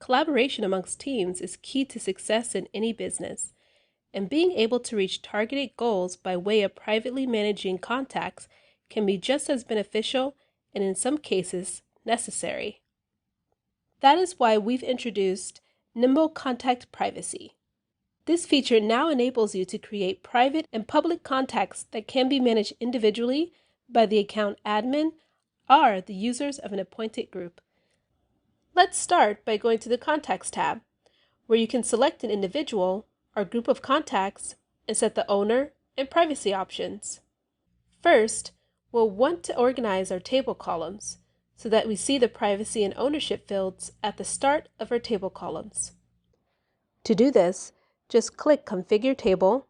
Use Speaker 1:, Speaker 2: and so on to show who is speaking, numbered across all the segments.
Speaker 1: Collaboration amongst teams is key to success in any business, and being able to reach targeted goals by way of privately managing contacts can be just as beneficial and in some cases necessary. That is why we've introduced Nimble Contact Privacy. This feature now enables you to create private and public contacts that can be managed individually by the account admin or the users of an appointed group. Let's start by going to the Contacts tab, where you can select an individual or group of contacts and set the owner and privacy options. First, we'll want to organize our table columns so that we see the privacy and ownership fields at the start of our table columns. To do this, just click Configure Table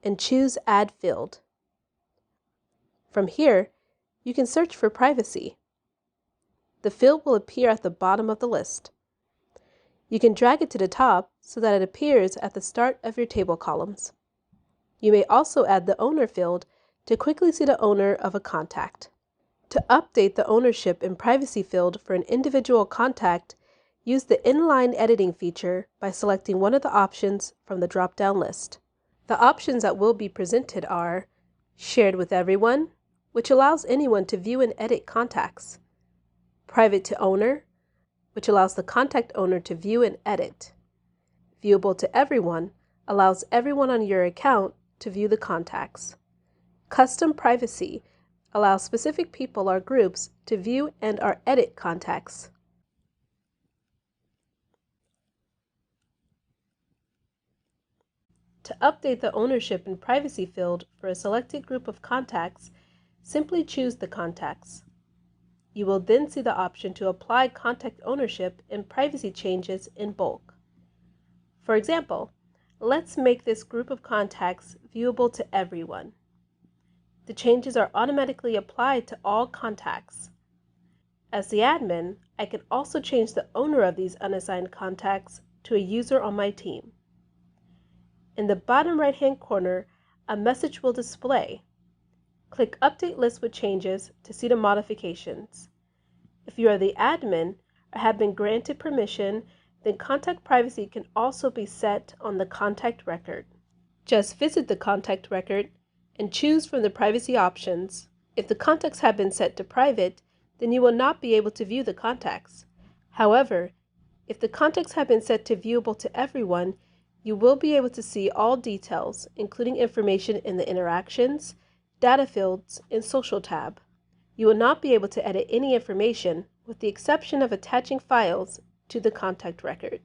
Speaker 1: and choose Add Field. From here, you can search for privacy. The field will appear at the bottom of the list. You can drag it to the top so that it appears at the start of your table columns. You may also add the owner field to quickly see the owner of a contact. To update the ownership and privacy field for an individual contact, use the inline editing feature by selecting one of the options from the drop-down list. The options that will be presented are Shared with Everyone, which allows anyone to view and edit contacts; Private to Owner, which allows the contact owner to view and edit; Viewable to Everyone allows everyone on your account to view the contacts; Custom Privacy allows specific people or groups to view and/or edit contacts. To update the ownership and privacy field for a selected group of contacts, simply choose the contacts. You will then see the option to apply contact ownership and privacy changes in bulk. For example, let's make this group of contacts viewable to everyone. The changes are automatically applied to all contacts. As the admin, I can also change the owner of these unassigned contacts to a user on my team. In the bottom right-hand corner, a message will display. Click Update List with Changes to see the modifications. If you are the admin or have been granted permission, then contact privacy can also be set on the contact record. Just visit the contact record and choose from the privacy options. If the contacts have been set to private, then you will not be able to view the contacts. However, if the contacts have been set to viewable to everyone, you will be able to see all details, including information in the Interactions, Data Fields, and Social tab. You will not be able to edit any information, with the exception of attaching files to the contact record.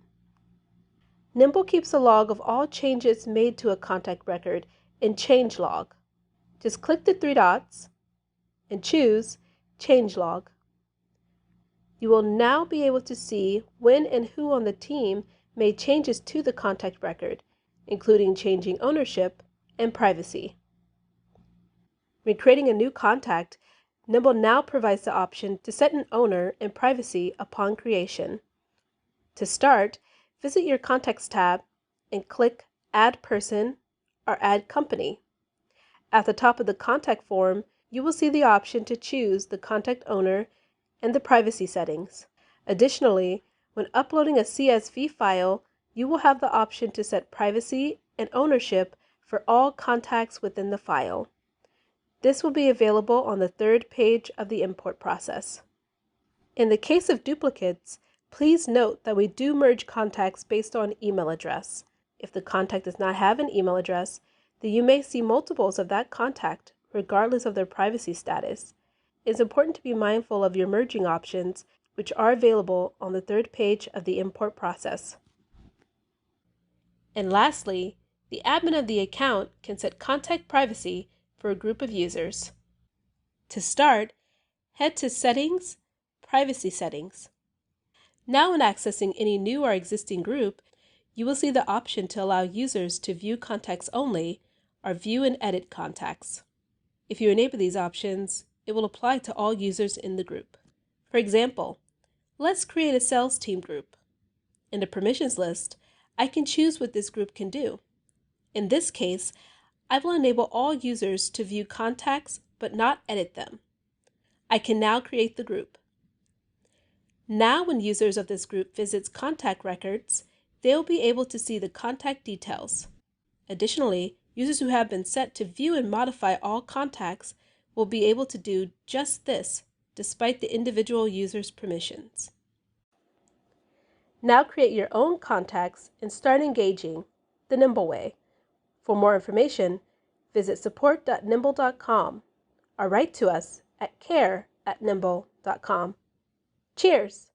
Speaker 1: Nimble keeps a log of all changes made to a contact record in Change Log. Just click the three dots and choose Change Log. You will now be able to see when and who on the team made changes to the contact record, including changing ownership and privacy. When creating a new contact, Nimble now provides the option to set an owner and privacy upon creation. To start, visit your Contacts tab and click Add Person or Add Company. At the top of the contact form, you will see the option to choose the contact owner and the privacy settings. Additionally, when uploading a CSV file, you will have the option to set privacy and ownership for all contacts within the file. This will be available on the third page of the import process. In the case of duplicates, please note that we do merge contacts based on email address. If the contact does not have an email address, then you may see multiples of that contact regardless of their privacy status. It's important to be mindful of your merging options, which are available on the third page of the import process. And lastly, the admin of the account can set contact privacy for a group of users. To start, head to Settings, Privacy Settings. Now when accessing any new or existing group, you will see the option to allow users to view contacts only or view and edit contacts. If you enable these options, it will apply to all users in the group. For example, let's create a sales team group. In the permissions list, I can choose what this group can do. In this case, I will enable all users to view contacts but not edit them. I can now create the group. Now when users of this group visits contact records, they will be able to see the contact details. Additionally, users who have been set to view and modify all contacts will be able to do just this, despite the individual user's permissions. Now create your own contacts and start engaging the Nimble way. For more information, visit support.nimble.com or write to us at care@nimble.com. Cheers!